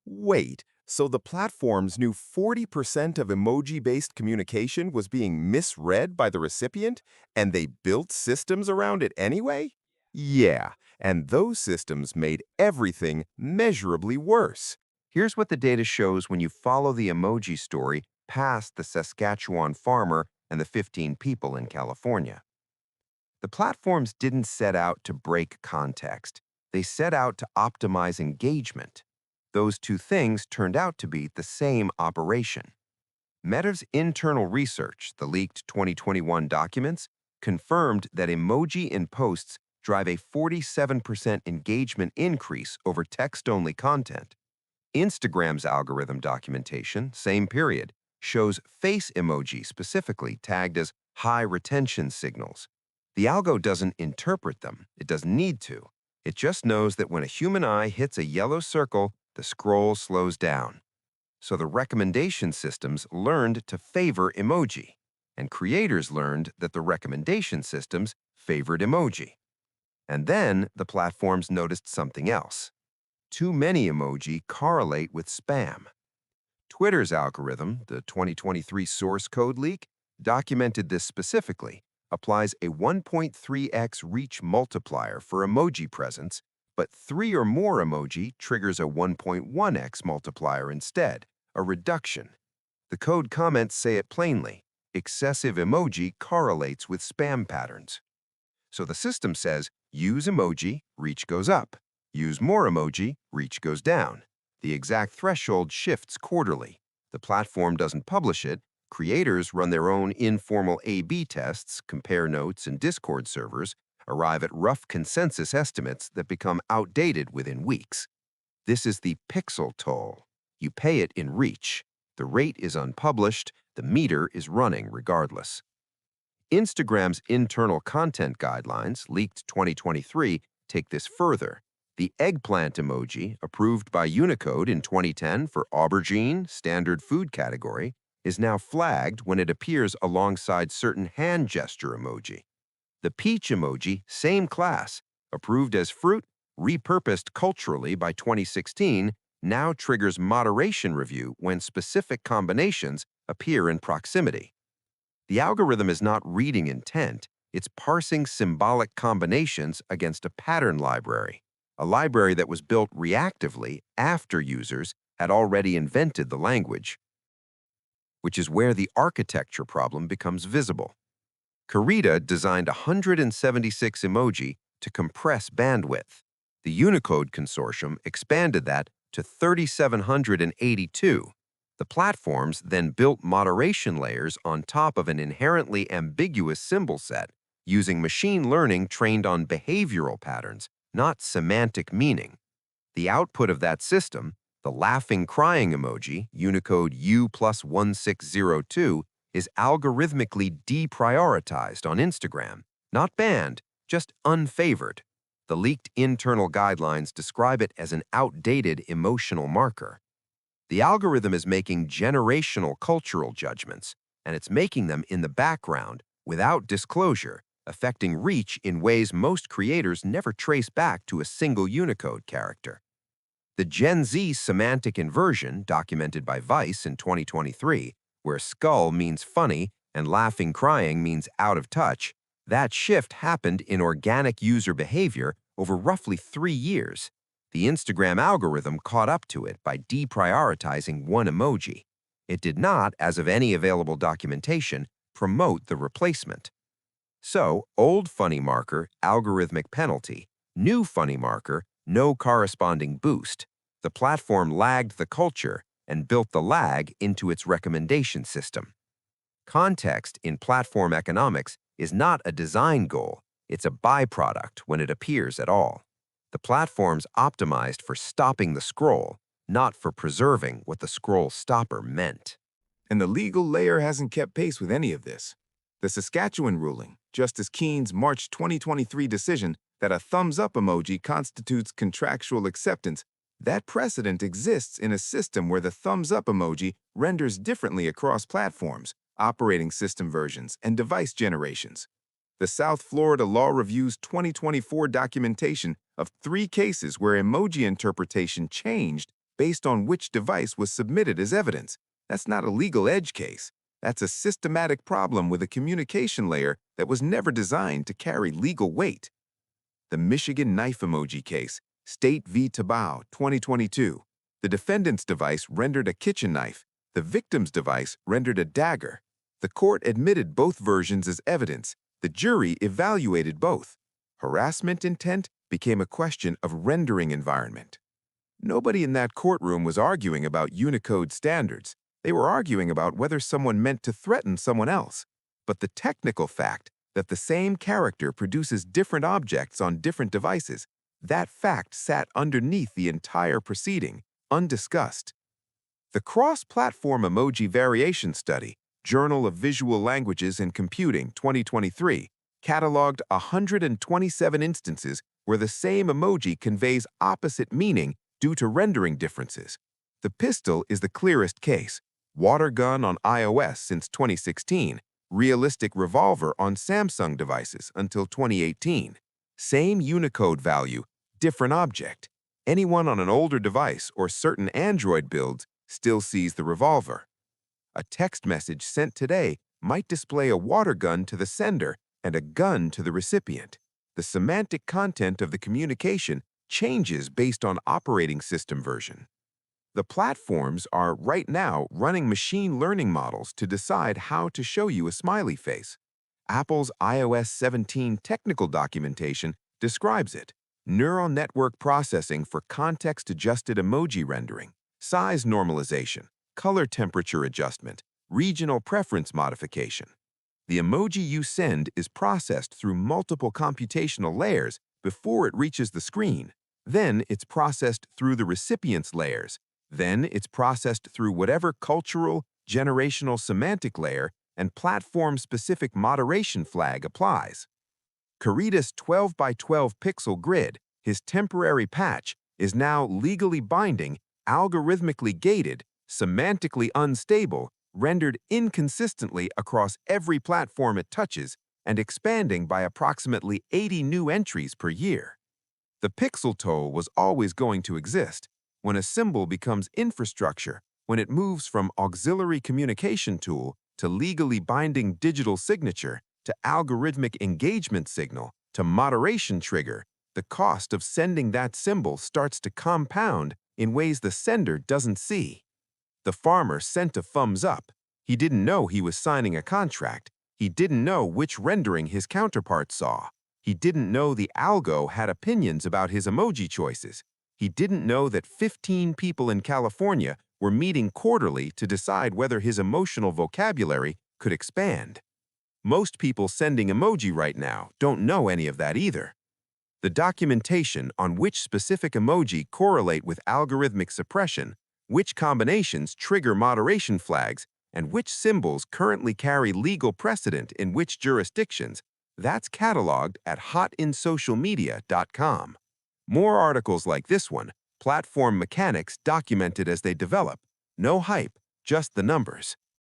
Wait, so the platforms knew 40% of emoji-based communication was being misread by the recipient, and they built systems around it anyway? Yeah, and those systems made everything measurably worse. Here's what the data shows when you follow the emoji story past the Saskatchewan farmer and the 15 people in California. The platforms didn't set out to break context. They set out to optimize engagement. Those two things turned out to be the same operation. Meta's internal research, the leaked 2021 documents, confirmed that emoji in posts drive a 47% engagement increase over text-only content. Instagram's algorithm documentation, same period, shows face emoji specifically tagged as high retention signals. The algo doesn't interpret them. It doesn't need to. It just knows that when a human eye hits a yellow circle, the scroll slows down. So the recommendation systems learned to favor emoji, and creators learned that the recommendation systems favored emoji. And then the platforms noticed something else. Too many emoji correlate with spam. Twitter's algorithm, the 2023 source code leak, documented this specifically, applies a 1.3x reach multiplier for emoji presence, but 3 or more emoji triggers a 1.1x multiplier instead, a reduction. The code comments say it plainly. Excessive emoji correlates with spam patterns. So the system says, use emoji, reach goes up. Use more emoji, reach goes down. The exact threshold shifts quarterly. The platform doesn't publish it. Creators run their own informal A/B tests, compare notes and Discord servers, arrive at rough consensus estimates that become outdated within weeks. This is the pixel toll. You pay it in reach. The rate is unpublished. The meter is running regardless. Instagram's internal content guidelines, leaked 2023, take this further. The eggplant emoji, approved by Unicode in 2010 for aubergine, standard food category, is now flagged when it appears alongside certain hand gesture emoji. The peach emoji, same class, approved as fruit, repurposed culturally by 2016, now triggers moderation review when specific combinations appear in proximity. The algorithm is not reading intent, it's parsing symbolic combinations against a pattern library, a library that was built reactively after users had already invented the language, which is where the architecture problem becomes visible. Karita designed 176 emoji to compress bandwidth. The Unicode consortium expanded that to 3,782. The platforms then built moderation layers on top of an inherently ambiguous symbol set using machine learning trained on behavioral patterns, not semantic meaning. The output of that system, the laughing crying emoji, Unicode U+1602, is algorithmically deprioritized on Instagram, not banned, just unfavored. The leaked internal guidelines describe it as an outdated emotional marker. The algorithm is making generational cultural judgments, and it's making them in the background, without disclosure, affecting reach in ways most creators never trace back to a single Unicode character. The Gen Z semantic inversion, documented by Vice in 2023, where skull means funny and laughing crying means out of touch, that shift happened in organic user behavior over roughly 3 years. The Instagram algorithm caught up to it by deprioritizing one emoji. It did not, as of any available documentation, promote the replacement. So, old funny marker, algorithmic penalty, new funny marker, no corresponding boost. The platform lagged the culture and built the lag into its recommendation system. Context in platform economics is not a design goal, it's a byproduct when it appears at all. The platform's optimized for stopping the scroll, not for preserving what the scroll stopper meant. And the legal layer hasn't kept pace with any of this. The Saskatchewan ruling, Justice Keene's March 2023 decision that a thumbs-up emoji constitutes contractual acceptance, that precedent exists in a system where the thumbs-up emoji renders differently across platforms, operating system versions, and device generations. The South Florida Law Review's 2024 documentation of 3 cases where emoji interpretation changed based on which device was submitted as evidence. That's not a legal edge case. That's a systematic problem with a communication layer that was never designed to carry legal weight. The Michigan knife emoji case, State v. Tabao, 2022. The defendant's device rendered a kitchen knife. The victim's device rendered a dagger. The court admitted both versions as evidence. The jury evaluated both. Harassment intent became a question of rendering environment. Nobody in that courtroom was arguing about Unicode standards. They were arguing about whether someone meant to threaten someone else. But the technical fact that the same character produces different objects on different devices, that fact sat underneath the entire proceeding, undiscussed. The Cross-Platform Emoji Variation Study, Journal of Visual Languages and Computing, 2023, cataloged 127 instances where the same emoji conveys opposite meaning due to rendering differences. The pistol is the clearest case. Water gun on iOS since 2016. Realistic revolver on Samsung devices until 2018. Same Unicode value, different object. Anyone on an older device or certain Android builds still sees the revolver. A text message sent today might display a water gun to the sender and a gun to the recipient. The semantic content of the communication changes based on operating system version. The platforms are right now running machine learning models to decide how to show you a smiley face. Apple's iOS 17 technical documentation describes it: neural network processing for context-adjusted emoji rendering, size normalization, color temperature adjustment, regional preference modification. The emoji you send is processed through multiple computational layers before it reaches the screen. Then it's processed through the recipient's layers. Then it's processed through whatever cultural, generational semantic layer and platform-specific moderation flag applies. Karita's 12 by 12 pixel grid, his temporary patch, is now legally binding, algorithmically gated, semantically unstable, rendered inconsistently across every platform it touches, and expanding by approximately 80 new entries per year. The pixel toll was always going to exist. When a symbol becomes infrastructure, when it moves from auxiliary communication tool to legally binding digital signature to algorithmic engagement signal to moderation trigger, the cost of sending that symbol starts to compound in ways the sender doesn't see. The farmer sent a thumbs up. He didn't know he was signing a contract. He didn't know which rendering his counterpart saw. He didn't know the algo had opinions about his emoji choices. He didn't know that 15 people in California were meeting quarterly to decide whether his emotional vocabulary could expand. Most people sending emoji right now don't know any of that either. The documentation on which specific emoji correlate with algorithmic suppression, which combinations trigger moderation flags, and which symbols currently carry legal precedent in which jurisdictions, that's cataloged at hotinsocialmedia.com. More articles like this one, platform mechanics documented as they develop. No hype, just the numbers.